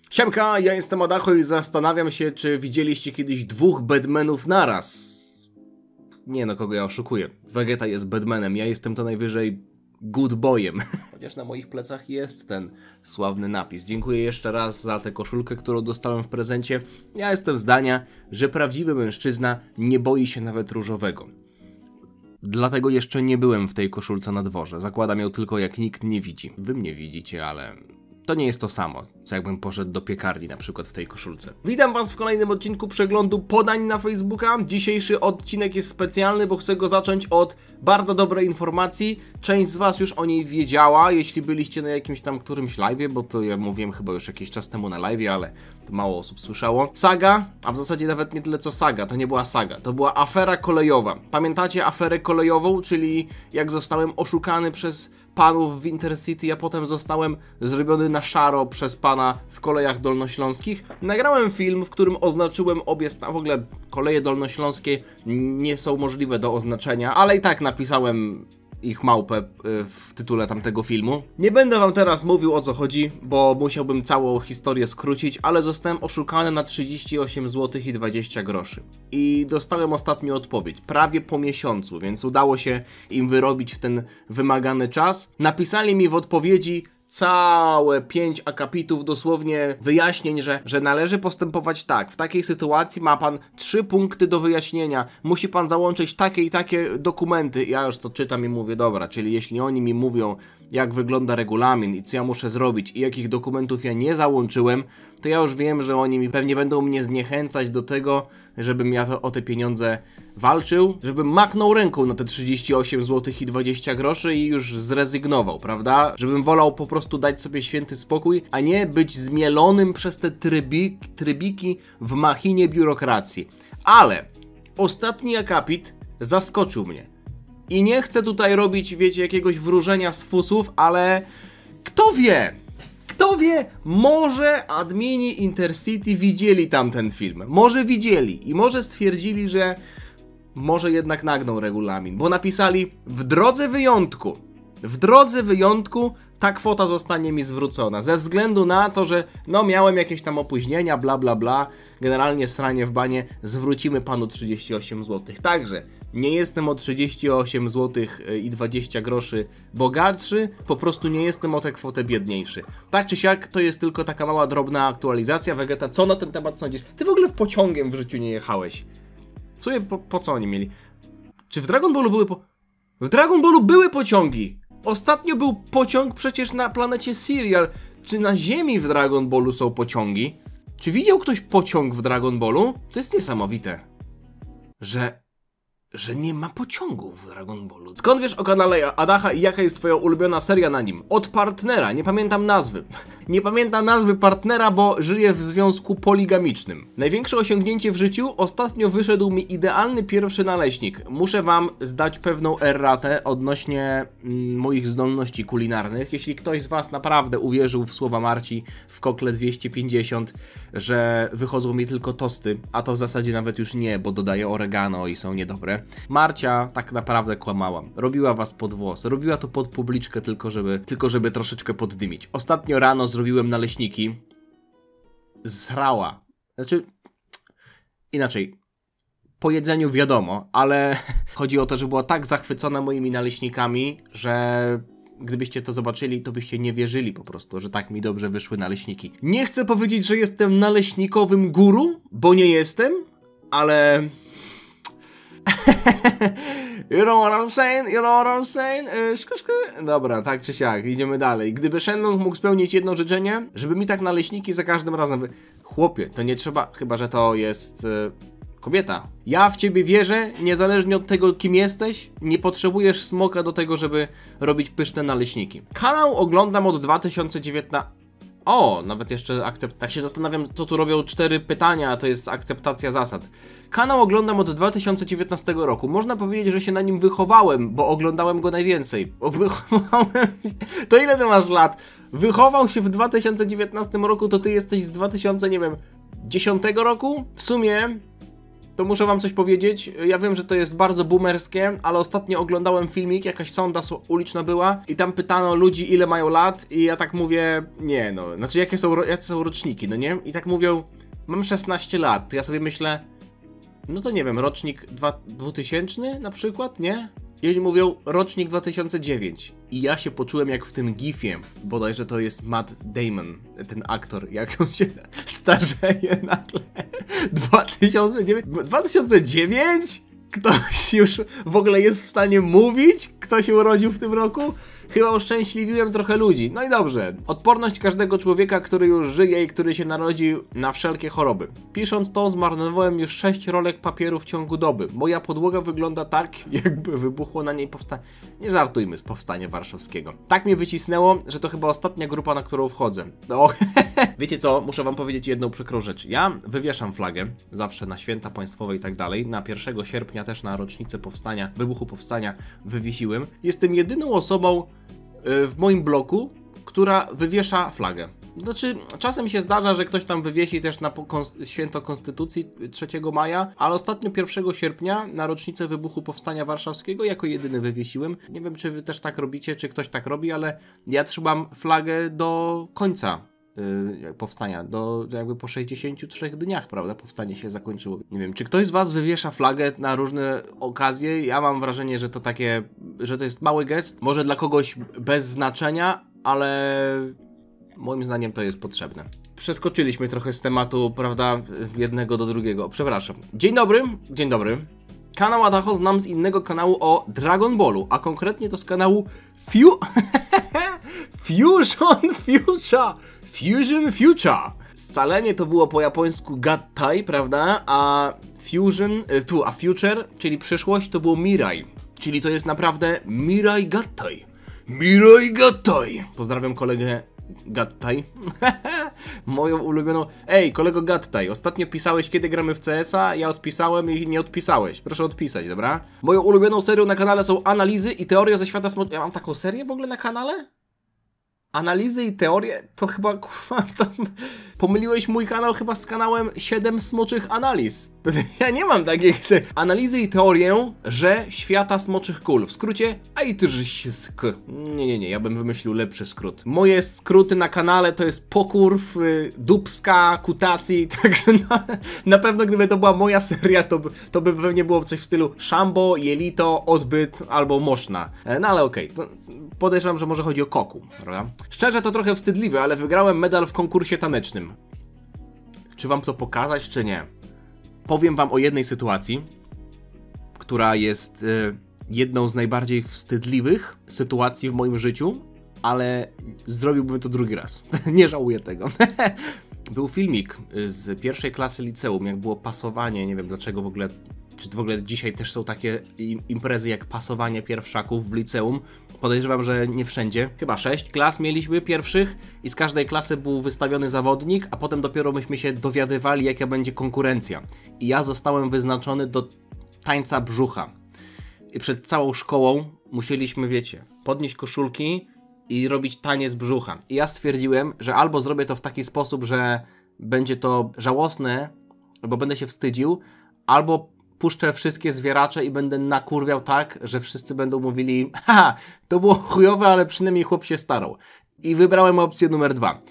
Siemka, ja jestem Adacho i zastanawiam się, czy widzieliście kiedyś dwóch Batmanów naraz. Nie no, kogo ja oszukuję. Vegeta jest Batmanem, ja jestem to najwyżej good boyem. Chociaż na moich plecach jest ten sławny napis. Dziękuję jeszcze raz za tę koszulkę, którą dostałem w prezencie. Ja jestem zdania, że prawdziwy mężczyzna nie boi się nawet różowego. Dlatego jeszcze nie byłem w tej koszulce na dworze. Zakładam ją tylko jak nikt nie widzi. Wy mnie widzicie, ale to nie jest to samo, co jakbym poszedł do piekarni na przykład w tej koszulce. Witam was w kolejnym odcinku przeglądu podań na Facebooka. Dzisiejszy odcinek jest specjalny, bo chcę go zacząć od bardzo dobrej informacji. Część z was już o niej wiedziała, jeśli byliście na jakimś tam którymś live'ie, bo to ja mówiłem chyba już jakiś czas temu na live'ie, ale to mało osób słyszało. Saga, a w zasadzie nawet nie tyle co saga, to nie była saga, to była afera kolejowa. Pamiętacie aferę kolejową, czyli jak zostałem oszukany przez panów w Intercity, a potem zostałem zrobiony na szaro przez pana w kolejach dolnośląskich. Nagrałem film, w którym oznaczyłem obie w ogóle koleje dolnośląskie nie są możliwe do oznaczenia, ale i tak napisałem ich małpę w tytule tamtego filmu. Nie będę wam teraz mówił, o co chodzi, bo musiałbym całą historię skrócić, ale zostałem oszukany na 38 zł i 20 groszy. I dostałem ostatnią odpowiedź, prawie po miesiącu, więc udało się im wyrobić w ten wymagany czas. Napisali mi w odpowiedzi całe 5 akapitów dosłownie wyjaśnień, że należy postępować tak. W takiej sytuacji ma pan 3 punkty do wyjaśnienia. Musi pan załączyć takie i takie dokumenty. Ja już to czytam i mówię, dobra, czyli jeśli oni mi mówią, jak wygląda regulamin i co ja muszę zrobić i jakich dokumentów ja nie załączyłem, to ja już wiem, że oni mi pewnie będą mnie zniechęcać do tego, żebym ja o te pieniądze walczył, żebym machnął ręką na te 38 zł i 20 groszy i już zrezygnował, prawda? Żebym wolał po prostu dać sobie święty spokój, a nie być zmielonym przez te trybiki w machinie biurokracji. Ale ostatni akapit zaskoczył mnie. I nie chcę tutaj robić, wiecie, jakiegoś wróżenia z fusów, ale kto wie? Kto wie, może admini Intercity widzieli tamten film. Może widzieli i może stwierdzili, że może jednak nagnął regulamin. Bo napisali, w drodze wyjątku ta kwota zostanie mi zwrócona. Ze względu na to, że no miałem jakieś tam opóźnienia, bla bla bla. Generalnie sranie w banie, zwrócimy panu 38 zł. Także nie jestem o 38 zł i 20 groszy bogatszy, po prostu nie jestem o tę kwotę biedniejszy. Tak czy siak, to jest tylko taka mała, drobna aktualizacja. Vegeta, co na ten temat sądzisz? Ty w ogóle w pociągiem w życiu nie jechałeś. W sumie po co oni mieli? Czy w Dragon Ballu były W Dragon Ballu były pociągi! Ostatnio był pociąg przecież na planecie Serial. Czy na Ziemi w Dragon Ballu są pociągi? Czy widział ktoś pociąg w Dragon Ballu? To jest niesamowite, że nie ma pociągów w Dragon Ballu. Skąd wiesz o kanale Adacha i jaka jest twoja ulubiona seria na nim? Od partnera, nie pamiętam nazwy. Nie pamiętam nazwy partnera, bo żyję w związku poligamicznym. Największe osiągnięcie w życiu, ostatnio wyszedł mi idealny pierwszy naleśnik. Muszę wam zdać pewną erratę odnośnie moich zdolności kulinarnych. Jeśli ktoś z was naprawdę uwierzył w słowa Marci w Kokle 250, że wychodzą mi tylko tosty, a to w zasadzie nawet już nie, bo dodaję oregano i są niedobre. Marcia tak naprawdę kłamała. Robiła was pod włos. Robiła to pod publiczkę tylko żeby troszeczkę poddymić. Ostatnio rano zrobiłem naleśniki. Zsrała. Znaczy, inaczej. Po jedzeniu wiadomo, ale chodzi o to, że była tak zachwycona moimi naleśnikami, że gdybyście to zobaczyli, to byście nie wierzyli po prostu, że tak mi dobrze wyszły naleśniki. Nie chcę powiedzieć, że jestem naleśnikowym guru, bo nie jestem, ale You know what I'm saying? You know what I'm saying? Dobra, tak czy siak, idziemy dalej. Gdyby Shenlong mógł spełnić jedno życzenie, żeby mi tak naleśniki za każdym razem Chłopie, to nie trzeba, chyba że to jest kobieta. Ja w ciebie wierzę, niezależnie od tego, kim jesteś, nie potrzebujesz smoka do tego, żeby robić pyszne naleśniki. Kanał oglądam od 2019... O, nawet jeszcze tak się zastanawiam, co tu robią 4 pytania, a to jest akceptacja zasad. Kanał oglądam od 2019 roku. Można powiedzieć, że się na nim wychowałem, bo oglądałem go najwięcej. To ile ty masz lat? Wychował się w 2019 roku, to ty jesteś z 2000, nie wiem, 10 roku? W sumie to muszę wam coś powiedzieć. Ja wiem, że to jest bardzo boomerskie, ale ostatnio oglądałem filmik, jakaś sonda uliczna była i tam pytano ludzi, ile mają lat i ja tak mówię, nie no, znaczy jakie są roczniki, no nie? I tak mówią, mam 16 lat, to ja sobie myślę, no to nie wiem, rocznik 2000 na przykład, nie? I oni mówią, rocznik 2009. I ja się poczułem jak w tym gifie, bodajże to jest Matt Damon, ten aktor, jak on się starzeje nagle. 2009? 2009? Ktoś już w ogóle jest w stanie mówić, kto się urodził w tym roku? Chyba uszczęśliwiłem trochę ludzi. No i dobrze. Odporność każdego człowieka, który już żyje i który się narodził na wszelkie choroby. Pisząc to, zmarnowałem już 6 rolek papieru w ciągu doby. Moja podłoga wygląda tak, jakby wybuchło na niej powstanie... Nie żartujmy z powstania warszawskiego. Tak mnie wycisnęło, że to chyba ostatnia grupa, na którą wchodzę. No, wiecie co? Muszę wam powiedzieć jedną przykrą rzecz. Ja wywieszam flagę, zawsze na święta państwowe i tak dalej. Na 1 sierpnia też na rocznicę powstania, wybuchu powstania wywiesiłem. Jestem jedyną osobą w moim bloku, która wywiesza flagę. Znaczy, czasem się zdarza, że ktoś tam wywiesi też na święto Konstytucji 3 maja, ale ostatnio 1 sierpnia na rocznicę wybuchu Powstania Warszawskiego jako jedyny wywiesiłem. Nie wiem, czy wy też tak robicie, czy ktoś tak robi, ale ja trzymam flagę do końca powstania, jakby po 63 dniach, prawda, powstanie się zakończyło. Nie wiem, czy ktoś z was wywiesza flagę na różne okazje? Ja mam wrażenie, że to takie, że to jest mały gest, może dla kogoś bez znaczenia, ale moim zdaniem to jest potrzebne. Przeskoczyliśmy trochę z tematu, prawda, jednego do drugiego. Przepraszam. Dzień dobry, dzień dobry. Kanał Adacho znam z innego kanału o Dragon Ballu, a konkretnie to z kanału Fusion Future. Scalenie to było po japońsku Gattai, prawda? A Future, czyli przyszłość, to było Mirai. Czyli to jest naprawdę Mirai Gattai. Mirai Gattai. Pozdrawiam kolegę Gattai. Moją ulubioną... Ej, kolego Gattai, ostatnio pisałeś, kiedy gramy w CS-a, ja odpisałem i nie odpisałeś. Proszę odpisać, dobra? Moją ulubioną serią na kanale są analizy i teorie ze świata Ja mam taką serię w ogóle na kanale? Analizy i teorie? To chyba, kurwa, to... Pomyliłeś mój kanał chyba z kanałem 7 smoczych analiz. Ja nie mam takich... Analizy i teorię, że świata smoczych kul. W skrócie AITRZSK. Nie, ja bym wymyślił lepszy skrót. Moje skróty na kanale to jest pokurw, dubska, kutasi, także na pewno gdyby to była moja seria, to by pewnie było coś w stylu Szambo, Jelito, Odbyt albo Moszna. No ale okej, to podejrzewam, że może chodzi o Koku, prawda? Szczerze to trochę wstydliwe, ale wygrałem medal w konkursie tanecznym. Czy wam to pokazać, czy nie? Powiem wam o jednej sytuacji, która jest jedną z najbardziej wstydliwych sytuacji w moim życiu, ale zrobiłbym to drugi raz. Nie żałuję tego. Był filmik z 1. klasy liceum, jak było pasowanie, nie wiem dlaczego w ogóle, czy w ogóle dzisiaj też są takie imprezy jak pasowanie pierwszaków w liceum. Podejrzewam, że nie wszędzie. Chyba 6 klas mieliśmy pierwszych i z każdej klasy był wystawiony zawodnik, a potem dopiero myśmy się dowiadywali, jaka będzie konkurencja. I ja zostałem wyznaczony do tańca brzucha. I przed całą szkołą musieliśmy, wiecie, podnieść koszulki i robić taniec brzucha. I ja stwierdziłem, że albo zrobię to w taki sposób, że będzie to żałosne, bo będę się wstydził, albo puszczę wszystkie zwieracze i będę nakurwiał tak, że wszyscy będą mówili, haha, to było chujowe, ale przynajmniej chłop się starał. I wybrałem opcję numer 2.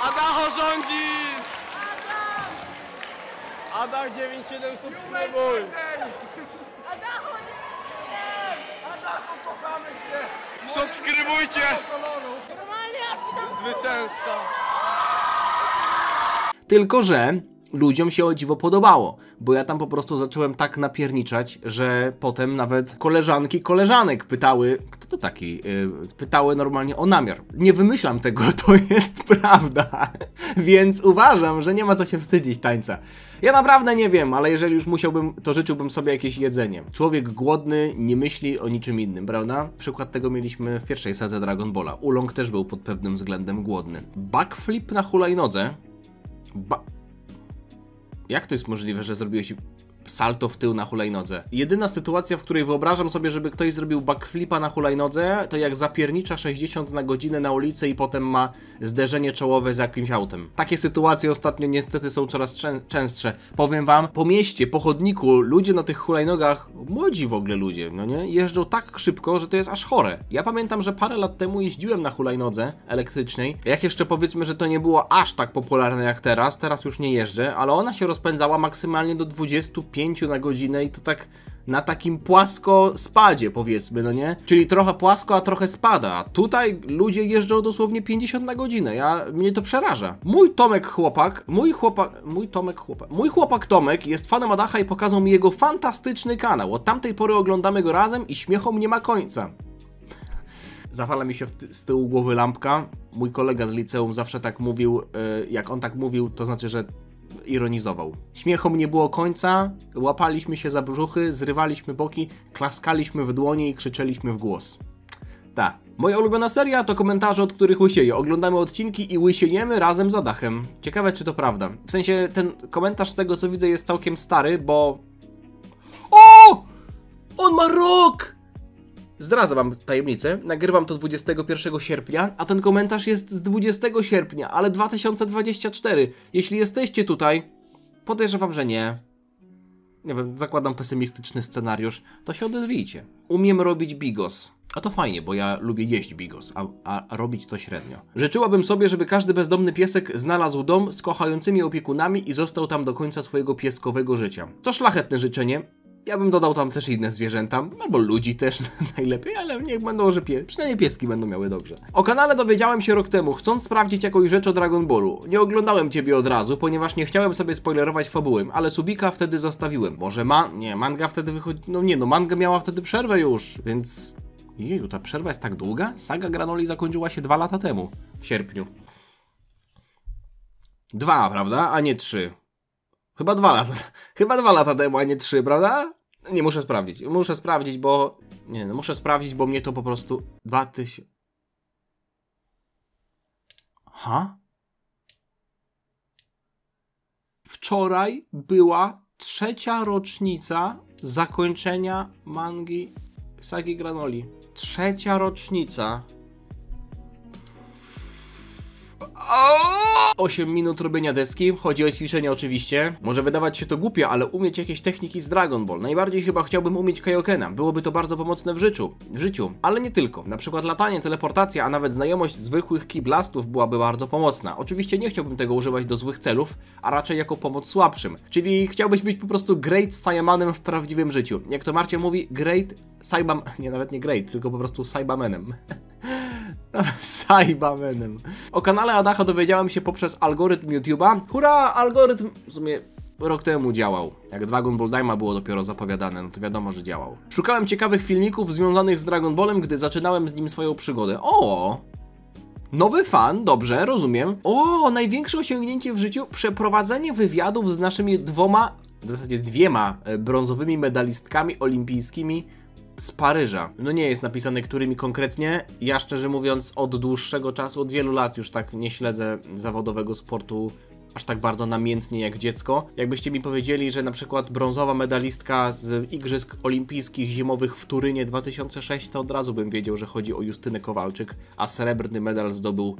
Adacho rządzi! Adach 97 subskrybuj! Adacho, Adacho, kochamy cię! Subskrybujcie! Normalnie aż ci tam Zwycięzca! Tylko że ludziom się o dziwo podobało, bo ja tam po prostu zacząłem tak napierniczać, że potem nawet koleżanki koleżanek pytały, kto to taki, pytały normalnie o namiar. Nie wymyślam tego, to jest prawda, więc uważam, że nie ma co się wstydzić tańca. Ja naprawdę nie wiem, ale jeżeli już musiałbym, to życzyłbym sobie jakieś jedzenie. Człowiek głodny nie myśli o niczym innym, prawda? Przykład tego mieliśmy w pierwszej sadze Dragon Balla. Ulong też był pod pewnym względem głodny. Backflip na hulajnodze. Jak to jest możliwe, że zrobiłeś salto w tył na hulajnodze. Jedyna sytuacja, w której wyobrażam sobie, żeby ktoś zrobił backflipa na hulajnodze, to jak zapiernicza 60 na godzinę na ulicy i potem ma zderzenie czołowe z jakimś autem. Takie sytuacje ostatnio niestety są coraz częstsze. Powiem wam, po mieście, po chodniku, ludzie na tych hulajnogach, młodzi w ogóle ludzie, no nie, jeżdżą tak szybko, że to jest aż chore. Ja pamiętam, że parę lat temu jeździłem na hulajnodze elektrycznej. Jak jeszcze powiedzmy, że to nie było aż tak popularne jak teraz już nie jeżdżę, ale ona się rozpędzała maksymalnie do 25 na godzinę i to tak na takim płasko spadzie, powiedzmy, no nie? Czyli trochę płasko, a trochę spada. A tutaj ludzie jeżdżą dosłownie 50 na godzinę. Mnie to przeraża. Mój chłopak Tomek jest fanem Adacha i pokazał mi jego fantastyczny kanał. Od tamtej pory oglądamy go razem i śmiechom nie ma końca. Zapala mi się z tyłu głowy lampka. Mój kolega z liceum zawsze tak mówił, jak on tak mówił, to znaczy, że ironizował. Śmiechom nie było końca, łapaliśmy się za brzuchy, zrywaliśmy boki, klaskaliśmy w dłonie i krzyczeliśmy w głos. Ta. Moja ulubiona seria to komentarze, od których łysieję. Oglądamy odcinki i łysiejemy razem z Adachem. Ciekawe, czy to prawda. W sensie, ten komentarz z tego, co widzę, jest całkiem stary, bo... O! On ma rok! Zdradzę wam tajemnicę, nagrywam to 21 sierpnia, a ten komentarz jest z 20 sierpnia, ale 2024. Jeśli jesteście tutaj, podejrzewam, że nie. Nie wiem, zakładam pesymistyczny scenariusz, to się odezwijcie. Umiem robić bigos. A to fajnie, bo ja lubię jeść bigos, a robić to średnio. Życzyłabym sobie, żeby każdy bezdomny piesek znalazł dom z kochającymi opiekunami i został tam do końca swojego pieskowego życia. To szlachetne życzenie. Ja bym dodał tam też inne zwierzęta, albo ludzi też najlepiej, ale niech będą, że przynajmniej pieski będą miały dobrze. O kanale dowiedziałem się rok temu, chcąc sprawdzić jakąś rzecz o Dragon Ballu. Nie oglądałem ciebie od razu, ponieważ nie chciałem sobie spoilerować fabuły, ale subika wtedy zostawiłem. Może manga wtedy wychodzi... No manga miała wtedy przerwę już, więc... Jeju, ta przerwa jest tak długa? Saga Granoli zakończyła się 2 lata temu, w sierpniu. 2, prawda? A nie 3. Chyba 2 lata. Chyba 2 lata temu, a nie 3, prawda? Nie, muszę sprawdzić. Muszę sprawdzić, bo... Nie, no muszę sprawdzić, bo mnie to po prostu... 2000... Ha? Wczoraj była 3. rocznica zakończenia mangi Sagi Granoli. 3. rocznica. 8 minut robienia deski, chodzi o ćwiczenia oczywiście. Może wydawać się to głupie, ale umieć jakieś techniki z Dragon Ball. Najbardziej chyba chciałbym umieć Kaiokena. Byłoby to bardzo pomocne w życiu. Ale nie tylko. Na przykład latanie, teleportacja, a nawet znajomość zwykłych Ki Blastów byłaby bardzo pomocna. Oczywiście nie chciałbym tego używać do złych celów, a raczej jako pomoc słabszym. Czyli chciałbyś być po prostu Great Saiyamanem w prawdziwym życiu. Jak to Marcie mówi, Great Saibam... Nie, nawet nie Great, tylko po prostu Saibamenem. Saibamenem. O kanale Adacha dowiedziałem się poprzez algorytm YouTube'a. Hurra, algorytm w sumie rok temu działał. Jak Dragon Ball Daima było dopiero zapowiadane, no to wiadomo, że działał. Szukałem ciekawych filmików związanych z Dragon Ballem, gdy zaczynałem z nim swoją przygodę. O! Nowy fan, dobrze, rozumiem. O, największe osiągnięcie w życiu, przeprowadzenie wywiadów z naszymi w zasadzie dwiema brązowymi medalistkami olimpijskimi z Paryża. No nie jest napisane, którymi konkretnie. Ja szczerze mówiąc od dłuższego czasu, od wielu lat już tak nie śledzę zawodowego sportu aż tak bardzo namiętnie jak dziecko. Jakbyście mi powiedzieli, że na przykład brązowa medalistka z Igrzysk Olimpijskich Zimowych w Turynie 2006, to od razu bym wiedział, że chodzi o Justynę Kowalczyk, a srebrny medal zdobył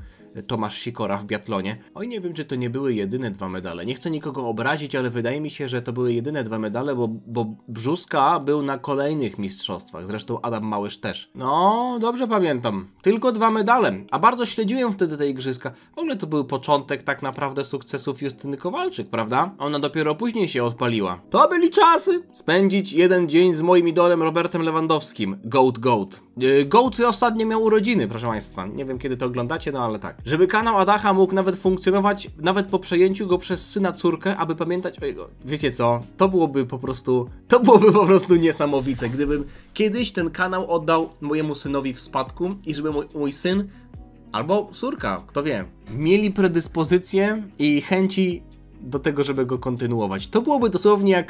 Tomasz Sikora w biatlonie. Oj, nie wiem, czy to nie były jedyne 2 medale. Nie chcę nikogo obrazić, ale wydaje mi się, że to były jedyne 2 medale, bo Brzuska był na kolejnych mistrzostwach. Zresztą Adam Małysz też. No, dobrze pamiętam. Tylko 2 medale. A bardzo śledziłem wtedy te igrzyska. W ogóle to był początek tak naprawdę sukcesów Justyny Kowalczyk, prawda? Ona dopiero później się odpaliła. To byli czasy! Spędzić jeden dzień z moim idolem Robertem Lewandowskim. Goat. Goat ostatnio miał urodziny, proszę państwa. Nie wiem, kiedy to oglądacie, no ale tak. Żeby kanał Adacha mógł nawet funkcjonować, nawet po przejęciu go przez syna córkę, aby pamiętać o jego... Wiecie co? To byłoby po prostu niesamowite, gdybym kiedyś ten kanał oddał mojemu synowi w spadku i żeby mój syn albo córka, kto wie, mieli predyspozycje i chęci do tego, żeby go kontynuować. To byłoby dosłownie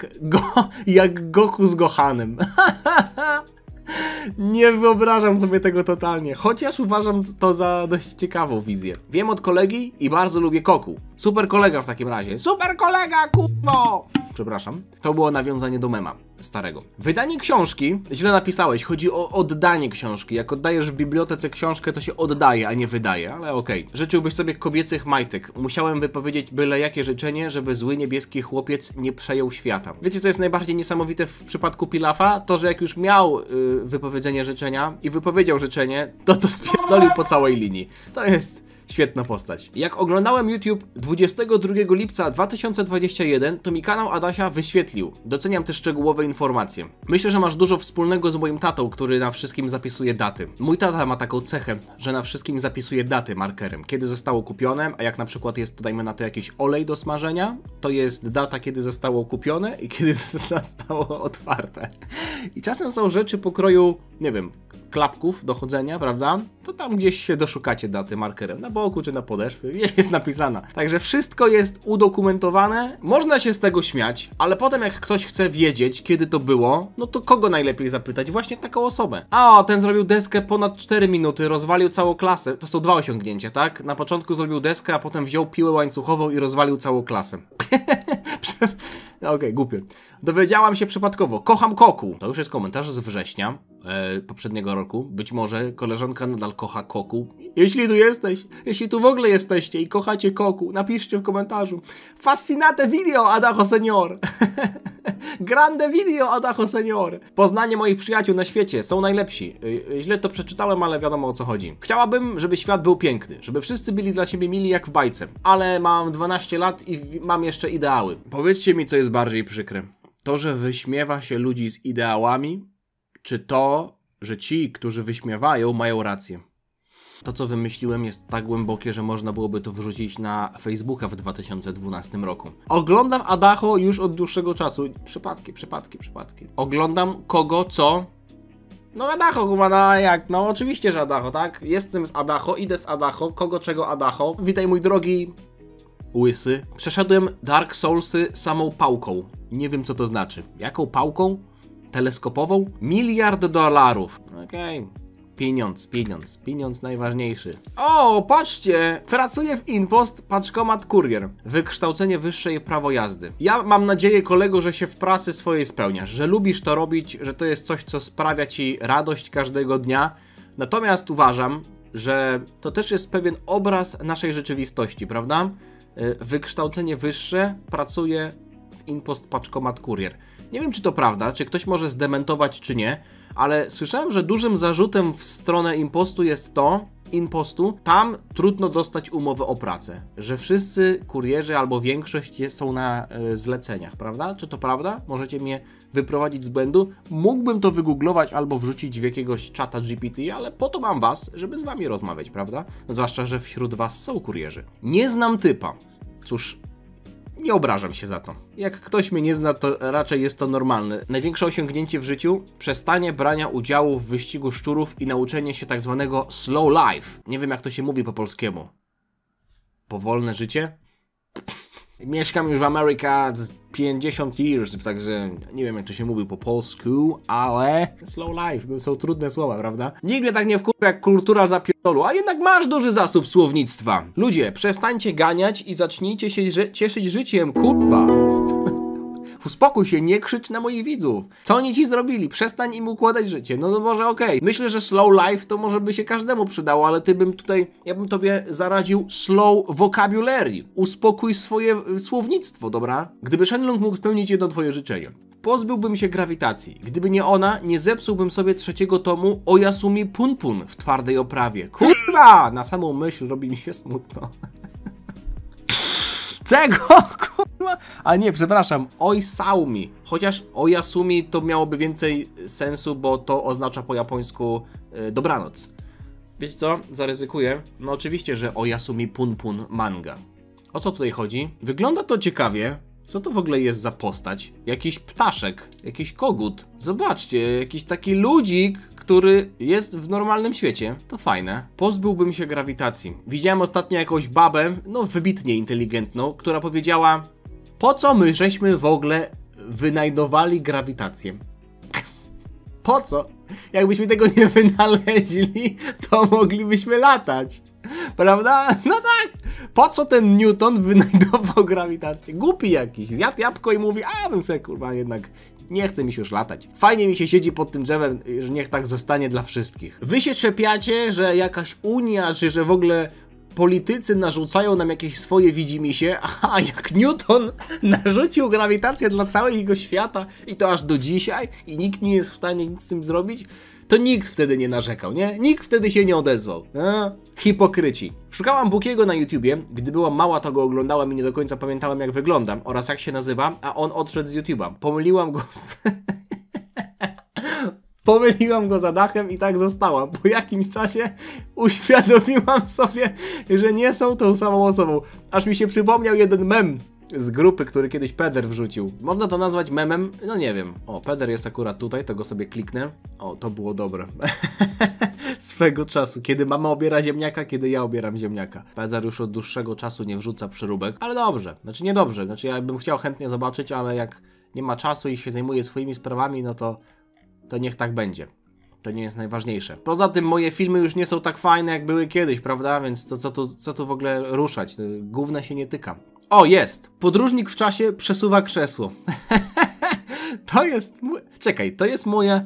jak Goku z Gohanem. Nie wyobrażam sobie tego totalnie, chociaż uważam to za dość ciekawą wizję. Wiem od kolegi i bardzo lubię Koku. Super kolega w takim razie. Super kolega, kurwo! przepraszam. To było nawiązanie do mema starego. Wydanie książki, źle napisałeś, chodzi o oddanie książki. Jak oddajesz w bibliotece książkę, to się oddaje, a nie wydaje, ale okej. Życzyłbyś sobie kobiecych majtek. Musiałem wypowiedzieć byle jakie życzenie, żeby zły niebieski chłopiec nie przejął świata. Wiecie, co jest najbardziej niesamowite w przypadku Pilafa? To, że jak już miał wypowiedzenie życzenia i wypowiedział życzenie, to spierdolił po całej linii. To jest świetna postać. Jak oglądałem YouTube 22 lipca 2021, to mi kanał Adasia wyświetlił. Doceniam te szczegółowe informacje. Myślę, że masz dużo wspólnego z moim tatą, który na wszystkim zapisuje daty. Mój tata ma taką cechę, że na wszystkim zapisuje daty markerem. Kiedy zostało kupione, a jak na przykład jest, dajmy na to, jakiś olej do smażenia, to jest data, kiedy zostało kupione i kiedy zostało otwarte. I czasem są rzeczy pokroju, nie wiem, klapków do chodzenia, prawda? To tam gdzieś się doszukacie daty markerem, na boku czy na podeszwy, jest napisana. Także wszystko jest udokumentowane, można się z tego śmiać, ale potem jak ktoś chce wiedzieć, kiedy to było, no to kogo najlepiej zapytać? Właśnie taką osobę. A, ten zrobił deskę ponad 4 minuty, rozwalił całą klasę. To są 2 osiągnięcia, tak? Na początku zrobił deskę, a potem wziął piłę łańcuchową i rozwalił całą klasę. Okej, głupie. Dowiedziałam się przypadkowo. Kocham Koku. To już jest komentarz z września poprzedniego roku. Być może koleżanka nadal kocha Koku. Jeśli tu jesteś, jeśli tu w ogóle jesteście i kochacie Koku, napiszcie w komentarzu. Fascinate video, Adacho Senior. Grande video, Adacho Senior. Poznanie moich przyjaciół na świecie, są najlepsi. Źle to przeczytałem, ale wiadomo o co chodzi. Chciałabym, żeby świat był piękny, żeby wszyscy byli dla siebie mili jak w bajce. Ale mam 12 lat i mam jeszcze ideały. Powiedzcie mi, co jest bardziej przykre. To, że wyśmiewa się ludzi z ideałami, czy to, że ci, którzy wyśmiewają, mają rację. To, co wymyśliłem, jest tak głębokie, że można byłoby to wrzucić na Facebooka w 2012 roku. Oglądam Adacho już od dłuższego czasu. Przypadki. Oglądam kogo, co? No Adacho, kumana, jak? No oczywiście, że Adacho, tak? Jestem z Adacho, idę z Adacho, kogo, czego Adacho. Witaj, mój drogi łysy. Przeszedłem Dark Soulsy samą pałką. Nie wiem, co to znaczy. Jaką pałką? Teleskopową? $1 miliard. Okej. Pieniądz najważniejszy. O, patrzcie! Pracuję w InPost, paczkomat kurier. Wykształcenie wyższe i prawo jazdy. Ja mam nadzieję, kolego, że się w pracy swojej spełniasz, że lubisz to robić, że to jest coś, co sprawia ci radość każdego dnia. Natomiast uważam, że to też jest pewien obraz naszej rzeczywistości, prawda? Wykształcenie wyższe, pracuję w InPost, paczkomat kurier. Nie wiem, czy to prawda, czy ktoś może zdementować, czy nie, ale słyszałem, że dużym zarzutem w stronę InPostu, tam trudno dostać umowę o pracę, że wszyscy kurierzy albo większość są na zleceniach, prawda? Czy to prawda? Możecie mnie wyprowadzić z błędu? Mógłbym to wygooglować albo wrzucić w jakiegoś czata GPT, ale po to mam was, żeby z wami rozmawiać, prawda? Zwłaszcza, że wśród was są kurierzy. Nie znam typa. Cóż, nie obrażam się za to. Jak ktoś mnie nie zna, to raczej jest to normalne. Największe osiągnięcie w życiu? Przestanie brania udziału w wyścigu szczurów i nauczenie się tak zwanego slow life. Nie wiem, jak to się mówi po polskiemu. Powolne życie? Mieszkam już w Ameryce 50 years, także nie wiem, jak to się mówi po polsku, ale slow life, to są trudne słowa, prawda? Nikt mnie tak nie wkurwia jak kultura zapierdolu, a jednak masz duży zasób słownictwa. Ludzie, przestańcie ganiać i zacznijcie się cieszyć życiem, kurwa. Uspokój się, nie krzycz na moich widzów. Co oni ci zrobili? Przestań im układać życie. No to może okej. Myślę, że slow life to może by się każdemu przydało, ale ja bym tobie zaradził slow vocabulary. Uspokój swoje słownictwo, dobra? Gdyby Shenlong mógł spełnić jedno twoje życzenie. Pozbyłbym się grawitacji. Gdyby nie ona, nie zepsułbym sobie 3. tomu Oyasumi Punpun w twardej oprawie. Kurwa! Na samą myśl robi mi się smutno. Czego? Kurwa? A nie, przepraszam, Oisaumi. Chociaż Oyasumi to miałoby więcej sensu, bo to oznacza po japońsku dobranoc. Wiecie co? Zaryzykuję. No oczywiście, że Oyasumi Punpun manga. O co tutaj chodzi? Wygląda to ciekawie. Co to w ogóle jest za postać? Jakiś ptaszek, jakiś kogut. Zobaczcie, jakiś taki ludzik, który jest w normalnym świecie. To fajne. Pozbyłbym się grawitacji. Widziałem ostatnio jakąś babę, no wybitnie inteligentną, która powiedziała: po co my żeśmy w ogóle wynajdowali grawitację? Po co? Jakbyśmy tego nie wynaleźli, to moglibyśmy latać. Prawda? No tak! Po co ten Newton wynajdował grawitację? Głupi jakiś. Zjadł jabłko i mówi, a bym se kurwa jednak... Nie chce mi się już latać. Fajnie mi się siedzi pod tym drzewem, że niech tak zostanie dla wszystkich. Wy się czepiacie, że jakaś Unia, czy że w ogóle politycy narzucają nam jakieś swoje widzimisię, a jak Newton narzucił grawitację dla całego świata i to aż do dzisiaj i nikt nie jest w stanie nic z tym zrobić, to nikt wtedy nie narzekał, nie? Nikt wtedy się nie odezwał. Hipokryci. Szukałam Bukiego na YouTubie. Gdy byłam mała, to go oglądałam i nie do końca pamiętałam, jak wyglądam oraz jak się nazywa, a on odszedł z YouTube'a. Pomyliłam go z Adachem i tak zostałam. Po jakimś czasie uświadomiłam sobie, że nie są tą samą osobą. Aż mi się przypomniał jeden mem z grupy, który kiedyś Peder wrzucił. Można to nazwać memem? No nie wiem. O, Peder jest akurat tutaj, to go sobie kliknę. O, to było dobre. Swego czasu, kiedy mama obiera ziemniaka, kiedy ja obieram ziemniaka. Peder już od dłuższego czasu nie wrzuca przyróbek, ale dobrze. Znaczy niedobrze. Znaczy ja bym chciał chętnie zobaczyć, ale jak nie ma czasu i się zajmuje swoimi sprawami, no to niech tak będzie. To nie jest najważniejsze. Poza tym moje filmy już nie są tak fajne, jak były kiedyś, prawda? Więc to co tu w ogóle ruszać? Gówna się nie tyka. O, jest! Podróżnik w czasie przesuwa krzesło. To jest... Czekaj, to jest moja...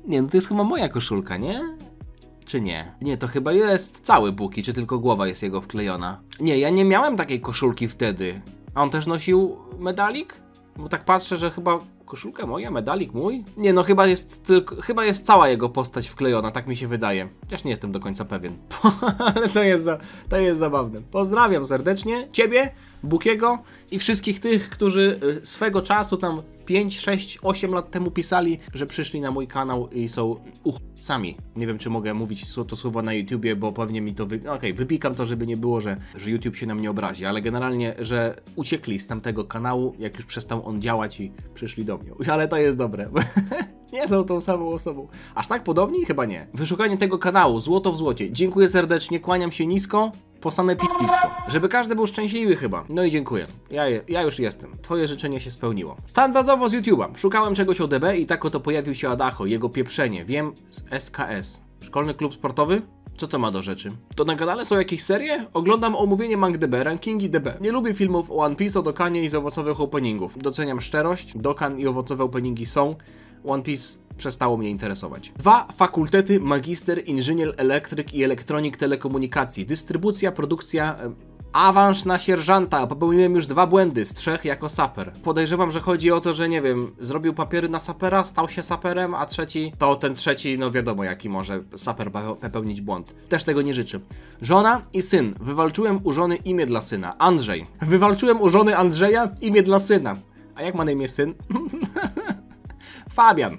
Nie, no to jest chyba moja koszulka, nie? Czy nie? Nie, to chyba jest cały Buki, czy tylko głowa jest jego wklejona. Nie, ja nie miałem takiej koszulki wtedy. A on też nosił medalik? Bo tak patrzę, że chyba... Koszulka moja? Medalik mój? Nie, no chyba jest cała jego postać wklejona, tak mi się wydaje. Chociaż nie jestem do końca pewien. Ale to jest zabawne. Pozdrawiam serdecznie Ciebie, Bukiego i wszystkich tych, którzy swego czasu tam 5, 6, 8 lat temu pisali, że przyszli na mój kanał i są sami. Nie wiem, czy mogę mówić to słowo na YouTubie, bo pewnie mi to... Okej, wypikam to, żeby nie było, że YouTube się na mnie obrazi, ale generalnie, że uciekli z tamtego kanału, jak już przestał on działać i przyszli do mnie. Ale to jest dobre. Nie są tą samą osobą. Aż tak podobni? Chyba nie. Wyszukanie tego kanału, złoto w złocie. Dziękuję serdecznie, kłaniam się nisko, po same p***isko. Żeby każdy był szczęśliwy chyba. No i dziękuję. Ja już jestem. Twoje życzenie się spełniło. Standardowo z YouTube'a. Szukałem czegoś o DB i tak oto pojawił się Adacho, jego pieprzenie. Wiem, z SKS. Szkolny klub sportowy? Co to ma do rzeczy? To na kanale są jakieś serie? Oglądam omówienie MangDB, rankingi DB. Nie lubię filmów o One Piece, o Dokanie i z owocowych openingów. Doceniam szczerość, Dokan i owocowe openingi są. One Piece przestało mnie interesować. 2 fakultety, magister, inżynier, elektryk i elektronik telekomunikacji. Dystrybucja, produkcja... Awans na sierżanta. Popełniłem już 2 błędy, z 3 jako saper. Podejrzewam, że chodzi o to, że nie wiem, zrobił papiery na sapera, stał się saperem, a ten trzeci, no wiadomo jaki może saper popełnić błąd. Też tego nie życzę. Żona i syn. Wywalczyłem u żony imię dla syna. Andrzej. Wywalczyłem u żony Andrzeja imię dla syna. A jak ma na imię syn? Fabian.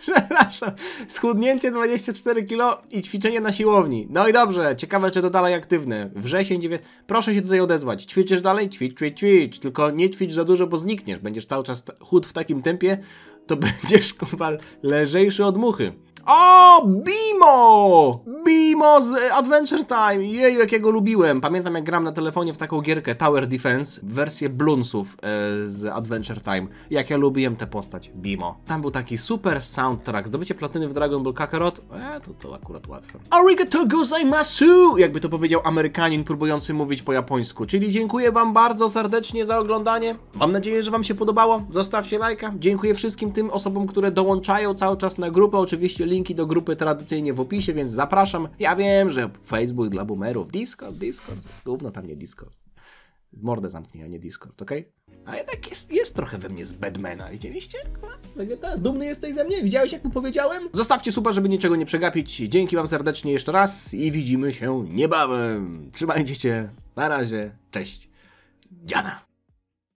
Przepraszam. Schudnięcie 24 kg i ćwiczenie na siłowni. No i dobrze. Ciekawe, czy to dalej aktywne. Wrzesień 9. Proszę się tutaj odezwać. Ćwiczysz dalej? Ćwicz. Tylko nie ćwicz za dużo, bo znikniesz. Będziesz cały czas chud w takim tempie, to będziesz kurwa lżejszy od muchy. O! Bimo! Bimo z Adventure Time! Jeju, jakiego lubiłem. Pamiętam, jak gram na telefonie w taką gierkę Tower Defense, wersję Bloonsów z Adventure Time. Jak ja lubiłem tę postać. Bimo. Tam był taki super soundtrack. Zdobycie platyny w Dragon Ball Kakarot? To akurat łatwe. Arigato gozaimasu! Jakby to powiedział Amerykanin próbujący mówić po japońsku. Czyli dziękuję wam bardzo serdecznie za oglądanie. Mam nadzieję, że wam się podobało. Zostawcie lajka. Dziękuję wszystkim tym osobom, które dołączają cały czas na grupę. Oczywiście linki do grupy tradycyjnie w opisie, więc zapraszam. Ja wiem, że Facebook dla boomerów, Discord. Gówno tam nie Discord. Mordę zamknij, a nie Discord, okej? A jednak jest trochę we mnie z Batmana, widzieliście? Vegeta, dumny jesteś ze mnie? Widziałeś, jak mu powiedziałem? Zostawcie suba, żeby niczego nie przegapić. Dzięki wam serdecznie jeszcze raz i widzimy się niebawem. Trzymajcie się. Na razie. Cześć. Dziana.